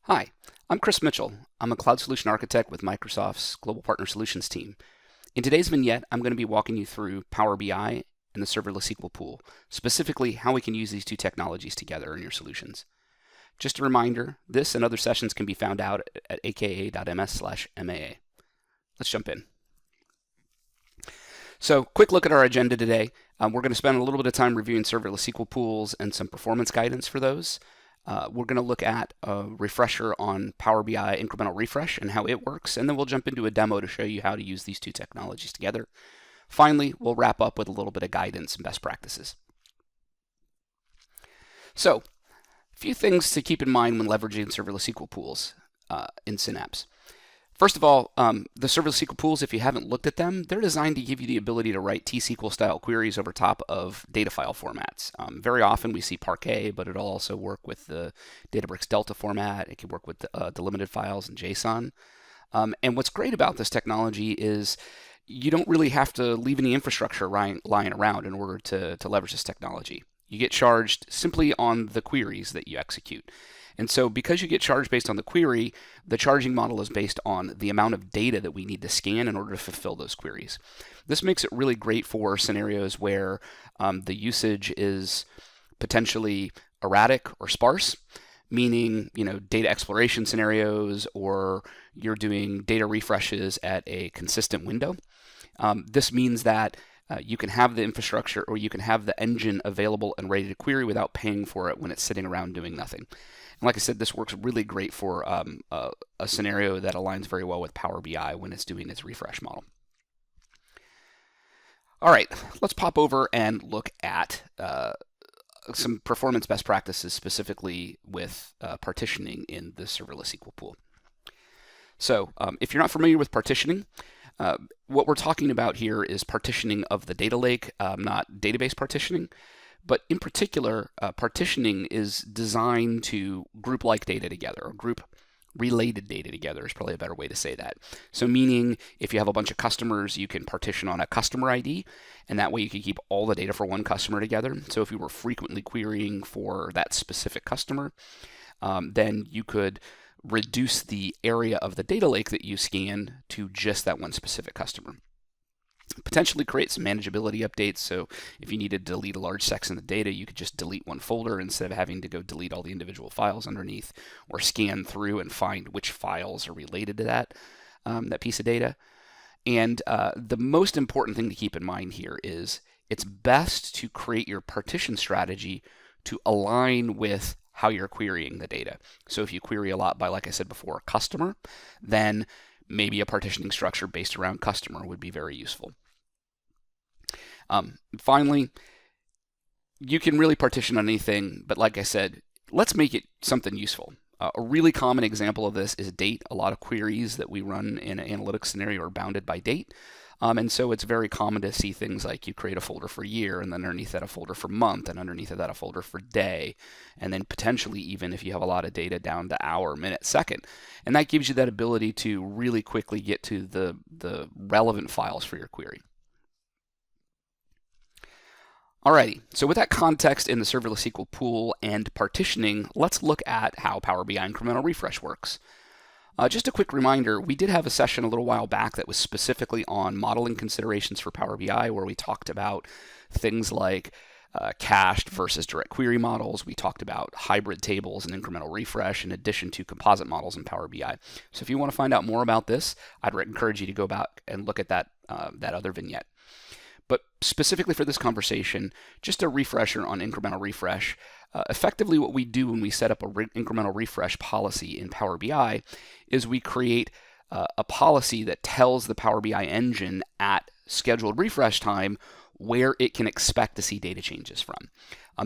Hi, I'm Chris Mitchell. I'm a cloud solution architect with Microsoft's Global Partner Solutions team. In today's vignette, I'm going to be walking you through Power BI and the Serverless SQL Pool, specifically how we can use these two technologies together in your solutions. Just a reminder, this and other sessions can be found out at aka.ms/MAA. Let's jump in. So, quick look at our agenda today. We're going to spend a little bit of time reviewing Serverless SQL Pools and some performance guidance for those. We're going to look at a refresher on Power BI incremental refresh and how it works, and then we'll jump into a demo to show you how to use these two technologies together. Finally, we'll wrap up with a little bit of guidance and best practices. So, a few things to keep in mind when leveraging Serverless SQL Pools in Synapse. First of all, the Serverless SQL Pools, if you haven't looked at them, they're designed to give you the ability to write T-SQL style queries over top of data file formats. Very often we see Parquet, but it'll also work with the Databricks Delta format. It can work with delimited files and JSON. And what's great about this technology is you don't really have to leave any infrastructure lying around in order to leverage this technology. You get charged simply on the queries that you execute. And so because you get charged based on the query, the charging model is based on the amount of data that we need to scan in order to fulfill those queries. This makes it really great for scenarios where the usage is potentially erratic or sparse, meaning data exploration scenarios, or you're doing data refreshes at a consistent window. This means that you can have the infrastructure or you can have the engine available and ready to query without paying for it when it's sitting around doing nothing. And like I said, this works really great for a scenario that aligns very well with Power BI when it's doing its refresh model. All right, let's pop over and look at some performance best practices specifically with partitioning in the Serverless SQL Pool. So if you're not familiar with partitioning, what we're talking about here is partitioning of the data lake, not database partitioning. But in particular, partitioning is designed to group like data together, or group related data together is probably a better way to say that. So meaning if you have a bunch of customers, you can partition on a customer ID, and that way you can keep all the data for one customer together. So if you were frequently querying for that specific customer, then you could reduce the area of the data lake that you scan to just that one specific customer. Potentially create some manageability updates, so if you needed to delete a large section of the data, you could just delete one folder instead of having to go delete all the individual files underneath, or scan through and find which files are related to that piece of data. And the most important thing to keep in mind here is it's best to create your partition strategy to align with how you're querying the data. So if you query a lot by, like I said before, a customer, then maybe a partitioning structure based around customer would be very useful. Finally, you can really partition on anything, but like I said, let's make it something useful. A really common example of this is date. A lot of queries that we run in an analytics scenario are bounded by date. And so it's very common to see things like you create a folder for year, and then underneath that a folder for month, and underneath of that a folder for day, and then potentially even if you have a lot of data down to hour, minute, second. And that gives you that ability to really quickly get to the relevant files for your query. Alrighty, so with that context in the Serverless SQL Pool and partitioning, let's look at how Power BI incremental refresh works. Just a quick reminder, we did have a session a little while back that was specifically on modeling considerations for Power BI, where we talked about things like cached versus direct query models. We talked about hybrid tables and incremental refresh in addition to composite models in Power BI. So if you want to find out more about this, I'd encourage you to go back and look at that other vignette. But specifically for this conversation, just a refresher on incremental refresh. Effectively what we do when we set up a incremental refresh policy in Power BI is we create a policy that tells the Power BI engine at scheduled refresh time where it can expect to see data changes from.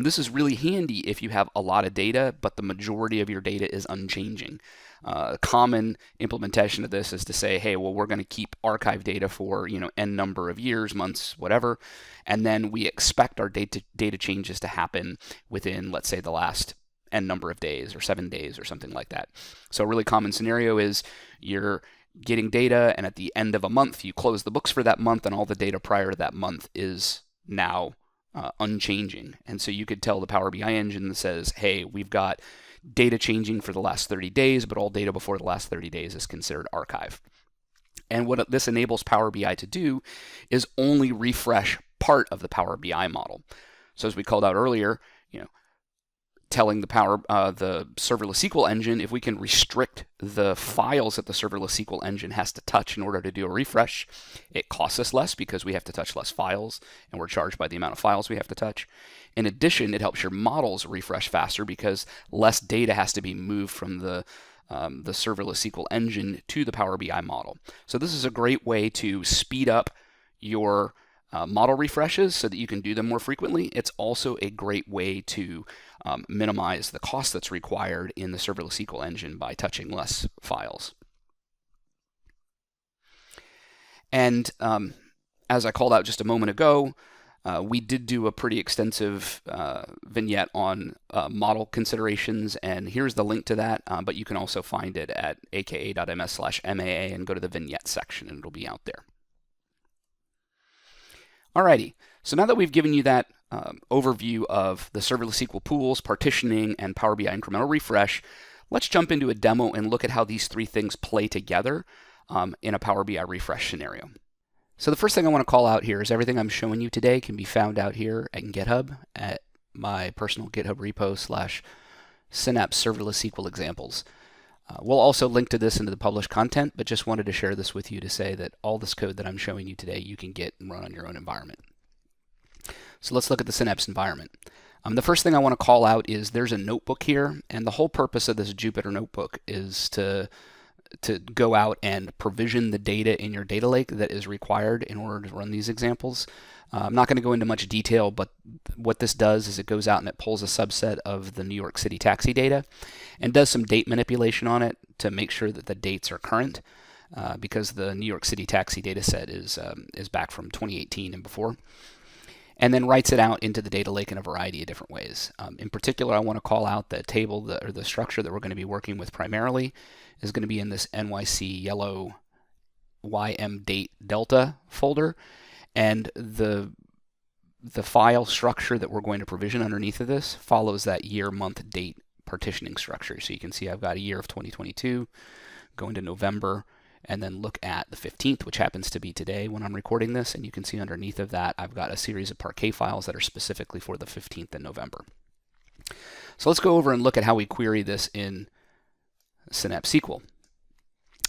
This is really handy if you have a lot of data, but the majority of your data is unchanging. A common implementation of this is to say, hey, well, we're going to keep archive data for n number of years, months, whatever, and then we expect our data changes to happen within, let's say, the last n number of days or 7 days or something like that. So a really common scenario is you're getting data, and at the end of a month, you close the books for that month, and all the data prior to that month is now unchanging. And so you could tell the Power BI engine that says, hey, we've got data changing for the last 30 days, but all data before the last 30 days is considered archive. And what this enables Power BI to do is only refresh part of the Power BI model. So as we called out earlier, telling the serverless SQL engine, if we can restrict the files that the serverless SQL engine has to touch in order to do a refresh, it costs us less because we have to touch less files, and we're charged by the amount of files we have to touch. In addition, it helps your models refresh faster because less data has to be moved from the serverless SQL engine to the Power BI model. So this is a great way to speed up your model refreshes so that you can do them more frequently. It's also a great way to minimize the cost that's required in the serverless SQL engine by touching less files. And as I called out just a moment ago, we did do a pretty extensive vignette on model considerations, and here's the link to that, but you can also find it at aka.ms/MAA and go to the vignette section and it'll be out there. Alrighty, so now that we've given you that overview of the serverless SQL pools, partitioning, and Power BI incremental refresh, let's jump into a demo and look at how these three things play together in a Power BI refresh scenario. So the first thing I want to call out here is everything I'm showing you today can be found out here at GitHub at my personal GitHub repo / Synapse Serverless SQL examples. We'll also link to this into the published content, but just wanted to share this with you to say that all this code that I'm showing you today you can get and run on your own environment. So let's look at the Synapse environment. The first thing I want to call out is there's a notebook here, and the whole purpose of this Jupyter notebook is to go out and provision the data in your data lake that is required in order to run these examples. I'm not going to go into much detail, but what this does is it goes out and it pulls a subset of the New York City taxi data and does some date manipulation on it to make sure that the dates are current, because the New York City taxi data set is back from 2018 and before, and then writes it out into the data lake in a variety of different ways. In particular, I want to call out the table or the structure that we're going to be working with primarily is going to be in this NYC yellow YM date delta folder. And the file structure that we're going to provision underneath of this follows that year, month, date partitioning structure. So you can see I've got a year of 2022, go into November, and then look at the 15th, which happens to be today when I'm recording this. And you can see underneath of that, I've got a series of Parquet files that are specifically for the 15th in November. So let's go over and look at how we query this in Synapse SQL.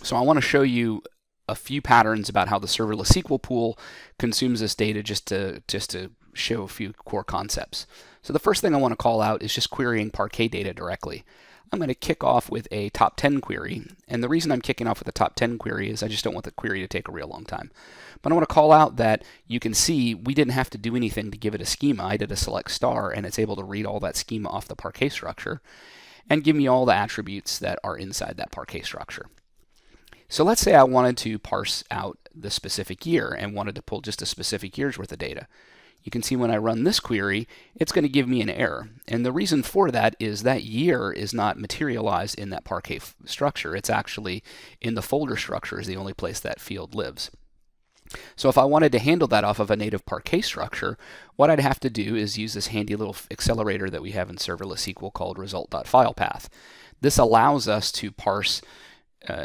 So I want to show you a few patterns about how the serverless SQL pool consumes this data just to show a few core concepts. So the first thing I want to call out is just querying Parquet data directly. I'm going to kick off with a top 10 query, and the reason I'm kicking off with a top 10 query is I just don't want the query to take a real long time. But I want to call out that you can see we didn't have to do anything to give it a schema. I did a select star, and it's able to read all that schema off the Parquet structure and give me all the attributes that are inside that Parquet structure. So let's say I wanted to parse out the specific year and wanted to pull just a specific year's worth of data. You can see when I run this query, it's going to give me an error. And the reason for that is that year is not materialized in that Parquet structure. It's actually in the folder structure is the only place that field lives. So if I wanted to handle that off of a native Parquet structure, what I'd have to do is use this handy little accelerator that we have in serverless SQL called result.filepath. This allows us to parse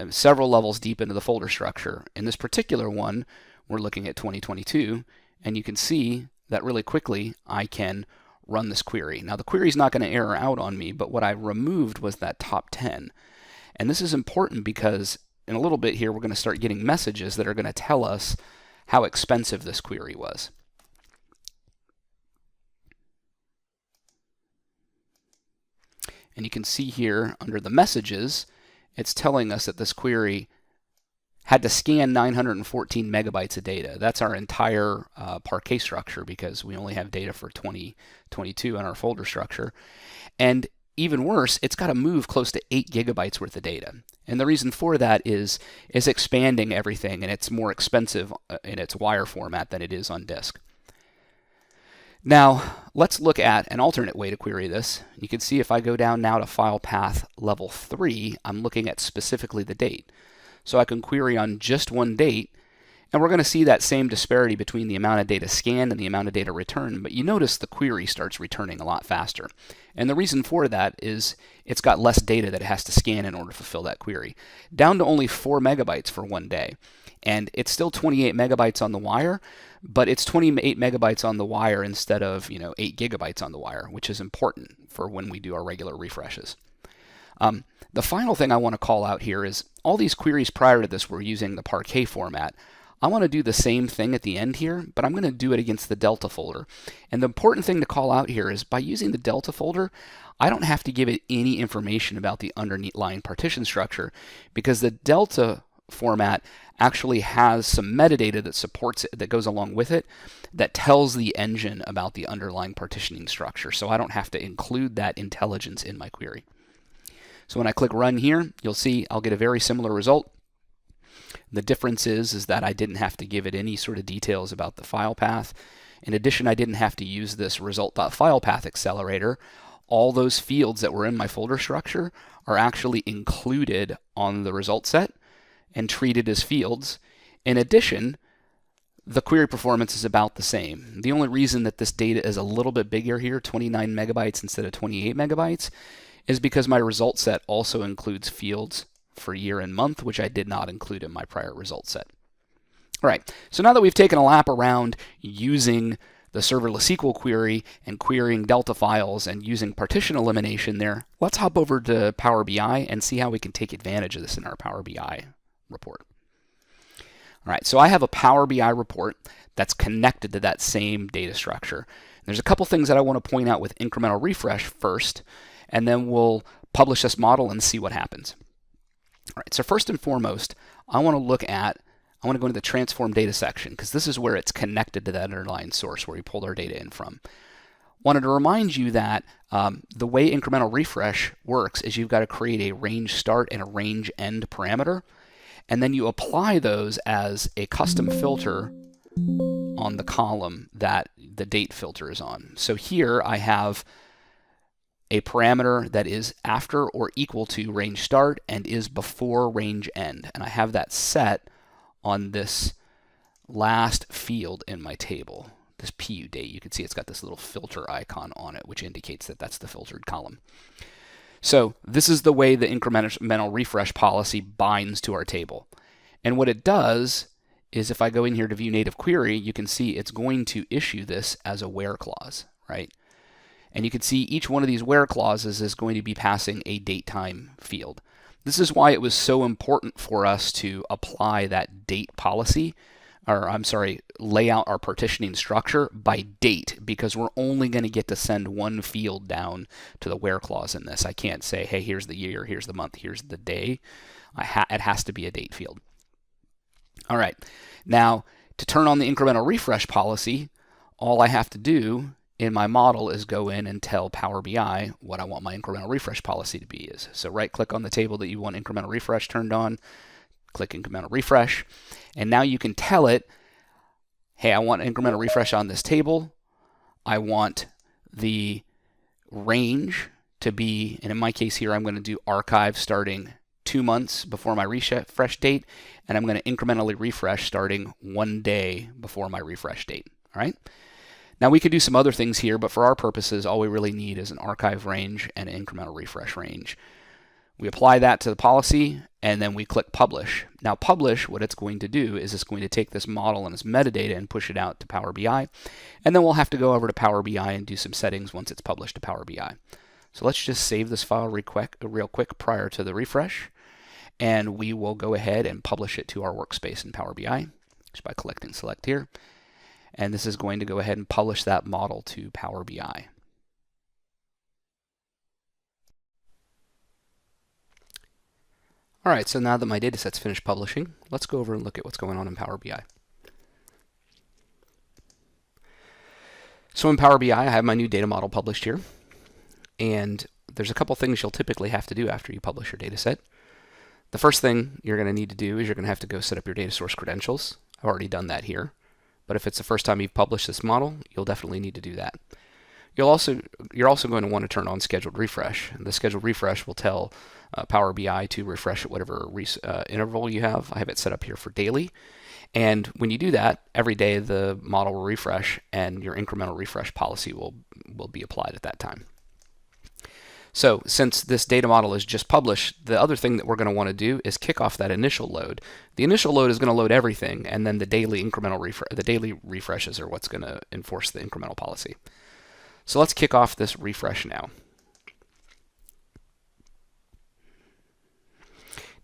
several levels deep into the folder structure. In this particular one, we're looking at 2022, and you can see that really quickly I can run this query. Now the query is not going to error out on me, but what I removed was that top 10. And this is important because in a little bit here we're going to start getting messages that are going to tell us how expensive this query was. And you can see here under the messages, it's telling us that this query had to scan 914 megabytes of data. That's our entire Parquet structure because we only have data for 2022 in our folder structure. And even worse, it's got to move close to 8 gigabytes worth of data. And the reason for that is expanding everything, and it's more expensive in its wire format than it is on disk. Now, let's look at an alternate way to query this. You can see if I go down now to file path level 3, I'm looking at specifically the date. So I can query on just one date, And we're going to see that same disparity between the amount of data scanned and the amount of data returned, but you notice the query starts returning a lot faster. And the reason for that is it's got less data that it has to scan in order to fulfill that query. Down to only 4 megabytes for one day. And it's still 28 megabytes on the wire, but it's 28 megabytes on the wire instead of 8 gigabytes on the wire, which is important for when we do our regular refreshes. The final thing I want to call out here is all these queries prior to this were using the Parquet format. I want to do the same thing at the end here, but I'm going to do it against the Delta folder. And the important thing to call out here is by using the Delta folder, I don't have to give it any information about the underlying partition structure because the Delta format actually has some metadata that supports it, that goes along with it, that tells the engine about the underlying partitioning structure. So I don't have to include that intelligence in my query. So when I click Run here, you'll see I'll get a very similar result. The difference is that I didn't have to give it any sort of details about the file path. In addition, I didn't have to use this result.filepath accelerator. All those fields that were in my folder structure are actually included on the result set and treated as fields. In addition, the query performance is about the same. The only reason that this data is a little bit bigger here, 29 megabytes instead of 28 megabytes, is because my result set also includes fields for year and month, which I did not include in my prior result set. All right, so now that we've taken a lap around using the serverless SQL query and querying Delta files and using partition elimination there, let's hop over to Power BI and see how we can take advantage of this in our Power BI report. All right, so I have a Power BI report that's connected to that same data structure. There's a couple things that I want to point out with incremental refresh first, and then we'll publish this model and see what happens. All right, so first and foremost, I want to go into the transform data section because this is where it's connected to that underlying source where we pulled our data in from. Wanted to remind you that the way incremental refresh works is you've got to create a range start and a range end parameter, and then you apply those as a custom filter on the column that the date filter is on. So here I have a parameter that is after or equal to range start and is before range end. And I have that set on this last field in my table, this PU date. You can see it's got this little filter icon on it, which indicates that that's the filtered column. So this is the way the incremental refresh policy binds to our table. And what it does is if I go in here to view native query, you can see it's going to issue this as a where clause, right? And you can see each one of these where clauses is going to be passing a date time field. This is why it was so important for us to apply that date policy, lay out our partitioning structure by date, because we're only going to get to send one field down to the where clause in this. I can't say, hey, here's the year, here's the month, here's the day. It has to be a date field. All right, now to turn on the incremental refresh policy, all I have to do in my model is go in and tell Power BI what I want my incremental refresh policy to be is. So right click on the table that you want incremental refresh turned on, click incremental refresh, and now you can tell it, hey, I want incremental refresh on this table. I want the range to be, and in my case here, I'm going to do archive starting 2 months before my refresh date, and I'm going to incrementally refresh starting 1 day before my refresh date. All right. Now we could do some other things here, but for our purposes, all we really need is an archive range and an incremental refresh range. We apply that to the policy, and then we click Publish. Now Publish, what it's going to do is it's going to take this model and its metadata and push it out to Power BI, and then we'll have to go over to Power BI and do some settings once it's published to Power BI. So let's just save this file real quick prior to the refresh, and we will go ahead and publish it to our workspace in Power BI just by collecting select here. And this is going to go ahead and publish that model to Power BI. All right, so now that my data set's finished publishing, let's go over and look at what's going on in Power BI. So in Power BI, I have my new data model published here. And there's a couple things you'll typically have to do after you publish your data set. The first thing you're going to need to do is you're going to have to go set up your data source credentials. I've already done that here. But if it's the first time you've published this model, you'll definitely need to do that. You're also going to want to turn on scheduled refresh. And the scheduled refresh will tell Power BI to refresh at whatever interval you have. I have it set up here for daily. And when you do that, every day the model will refresh and your incremental refresh policy will be applied at that time. So since this data model is just published, the other thing that we're going to want to do is kick off that initial load. The initial load is going to load everything, and then the daily refreshes are what's going to enforce the incremental policy. So let's kick off this refresh now.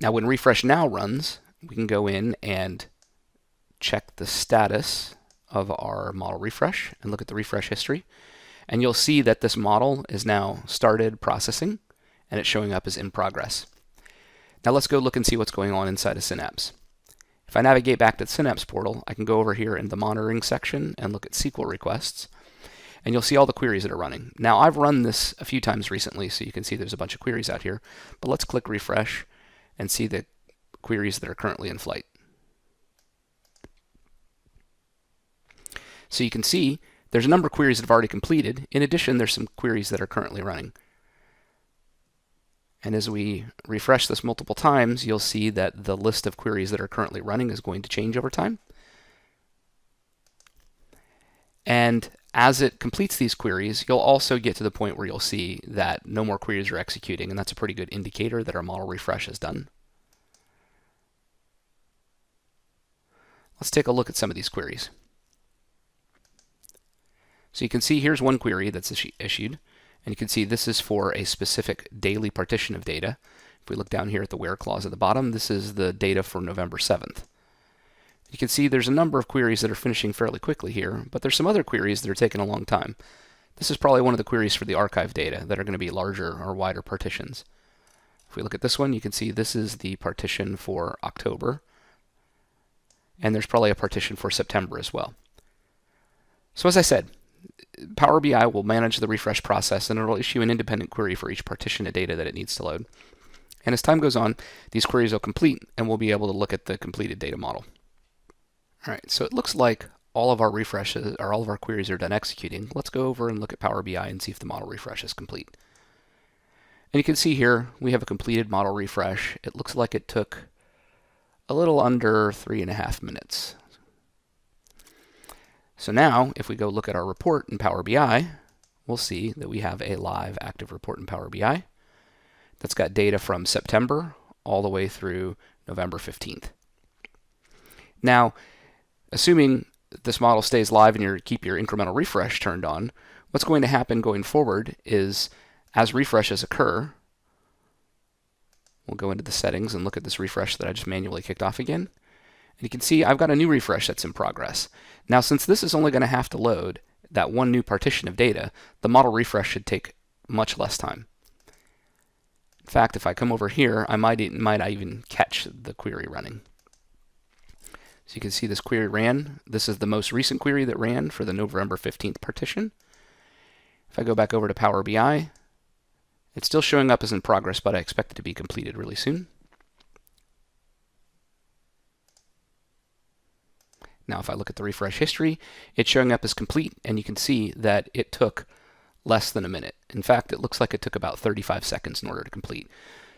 Now when refresh now runs, we can go in and check the status of our model refresh and look at the refresh history. And you'll see that this model is now started processing and it's showing up as in progress. Now let's go look and see what's going on inside of Synapse. If I navigate back to the Synapse portal, I can go over here in the monitoring section and look at SQL requests. And you'll see all the queries that are running. Now I've run this a few times recently, so you can see there's a bunch of queries out here. But let's click refresh and see the queries that are currently in flight. So you can see there's a number of queries that have already completed. In addition, there's some queries that are currently running. And as we refresh this multiple times, you'll see that the list of queries that are currently running is going to change over time. And as it completes these queries, you'll also get to the point where you'll see that no more queries are executing, and that's a pretty good indicator that our model refresh is done. Let's take a look at some of these queries. So you can see here's one query that's issued, and you can see this is for a specific daily partition of data. If we look down here at the where clause at the bottom, this is the data for November 7th. You can see there's a number of queries that are finishing fairly quickly here, but there's some other queries that are taking a long time. This is probably one of the queries for the archive data that are going to be larger or wider partitions. If we look at this one, you can see this is the partition for October, and there's probably a partition for September as well. So as I said, Power BI will manage the refresh process, and it'll issue an independent query for each partition of data that it needs to load. And as time goes on, these queries will complete, and we'll be able to look at the completed data model. All right, so it looks like all of our refreshes, or all of our queries are done executing. Let's go over and look at Power BI and see if the model refresh is complete. And you can see here we have a completed model refresh. It looks like it took a little under 3.5 minutes. So now, if we go look at our report in Power BI, we'll see that we have a live active report in Power BI that's got data from September all the way through November 15th. Now, assuming this model stays live and you keep your incremental refresh turned on, what's going to happen going forward is as refreshes occur, we'll go into the settings and look at this refresh that I just manually kicked off again. And you can see I've got a new refresh that's in progress. Now, since this is only going to have to load that one new partition of data, the model refresh should take much less time. In fact, if I come over here, I might even catch the query running. So you can see this query ran. This is the most recent query that ran for the November 15th partition. If I go back over to Power BI, it's still showing up as in progress, but I expect it to be completed really soon. Now, if I look at the refresh history, it's showing up as complete, and you can see that it took less than a minute. In fact, it looks like it took about 35 seconds in order to complete.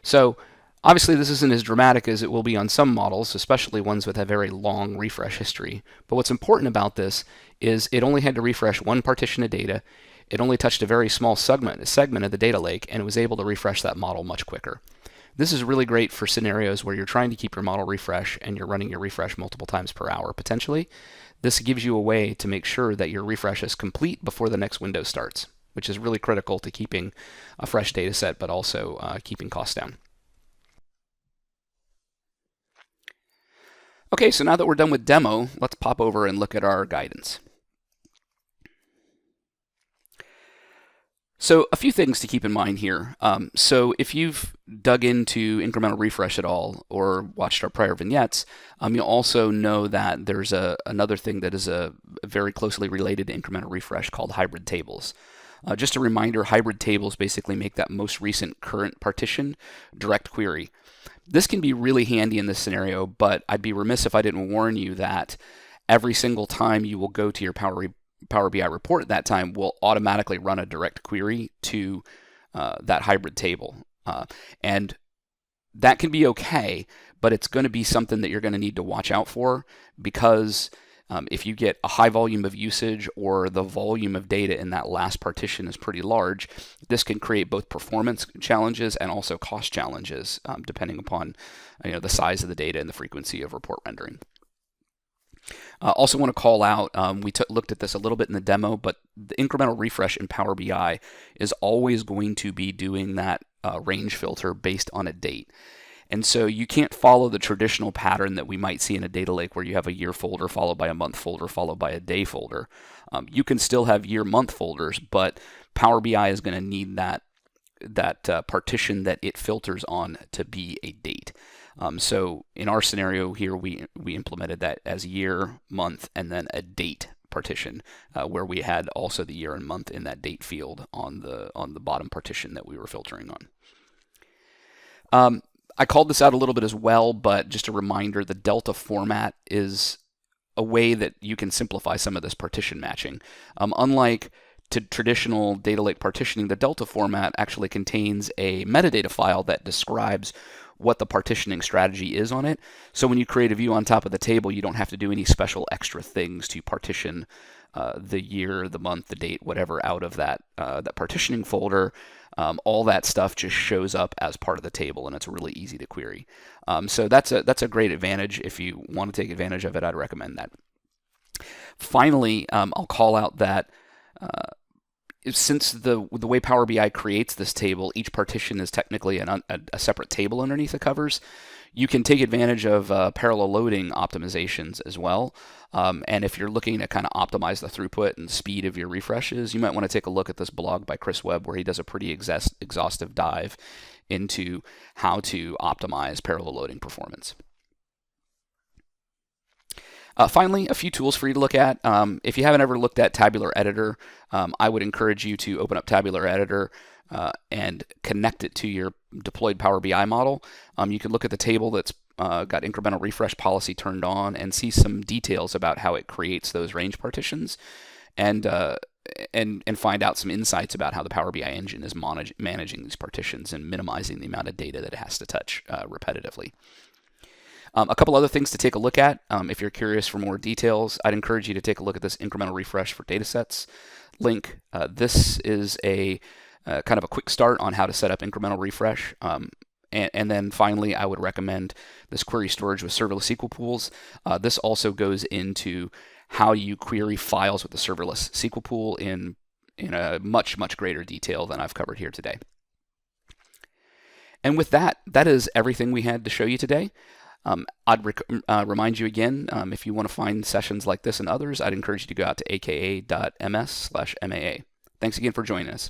So obviously, this isn't as dramatic as it will be on some models, especially ones with a very long refresh history. But what's important about this is it only had to refresh one partition of data. It only touched a very small segment of the data lake, and it was able to refresh that model much quicker. This is really great for scenarios where you're trying to keep your model refresh and you're running your refresh multiple times per hour, potentially. This gives you a way to make sure that your refresh is complete before the next window starts, which is really critical to keeping a fresh data set, but also keeping costs down. Okay, so now that we're done with demo, let's pop over and look at our guidance. So a few things to keep in mind here. So if you've dug into incremental refresh at all or watched our prior vignettes, you'll also know that there's another thing that is a very closely related to incremental refresh called hybrid tables. Just a reminder, hybrid tables basically make that most recent current partition direct query. This can be really handy in this scenario, but I'd be remiss if I didn't warn you that every single time you will go to your Power BI report at that time will automatically run a direct query to that hybrid table. And that can be okay, but it's going to be something that you're going to need to watch out for, because if you get a high volume of usage or the volume of data in that last partition is pretty large, this can create both performance challenges and also cost challenges, depending upon the size of the data and the frequency of report rendering. Also want to call out, we looked at this a little bit in the demo, but the incremental refresh in Power BI is always going to be doing that range filter based on a date. And so you can't follow the traditional pattern that we might see in a data lake where you have a year folder followed by a month folder followed by a day folder. You can still have year-month folders, but Power BI is going to need that partition that it filters on to be a date. So in our scenario here, we implemented that as year, month, and then a date partition, where we had also the year and month in that date field on the bottom partition that we were filtering on. I called this out a little bit as well, but just a reminder, the Delta format is a way that you can simplify some of this partition matching. Unlike traditional data lake partitioning, the Delta format actually contains a metadata file that describes what the partitioning strategy is on it. So when you create a view on top of the table, you don't have to do any special extra things to partition the year, the month, the date, whatever out of that partitioning folder. All that stuff just shows up as part of the table, and it's really easy to query. So that's a great advantage. If you want to take advantage of it, I'd recommend that. Finally, I'll call out that since the way Power BI creates this table, each partition is technically a separate table underneath the covers. You can take advantage of parallel loading optimizations as well. And if you're looking to kind of optimize the throughput and speed of your refreshes, you might want to take a look at this blog by Chris Webb, where he does a pretty exhaustive dive into how to optimize parallel loading performance. Finally, a few tools for you to look at. If you haven't ever looked at Tabular Editor, I would encourage you to open up Tabular Editor and connect it to your deployed Power BI model. You can look at the table that's got incremental refresh policy turned on and see some details about how it creates those range partitions, and find out some insights about how the Power BI engine is managing these partitions and minimizing the amount of data that it has to touch repetitively. A couple other things to take a look at. If you're curious for more details, I'd encourage you to take a look at this incremental refresh for datasets link. This is a kind of a quick start on how to set up incremental refresh. And then finally, I would recommend this query storage with serverless SQL pools. This also goes into how you query files with the serverless SQL pool in a much greater detail than I've covered here today. And with that is everything we had to show you today. I'd remind you again, if you want to find sessions like this and others, I'd encourage you to go out to aka.ms/MAA. Thanks again for joining us.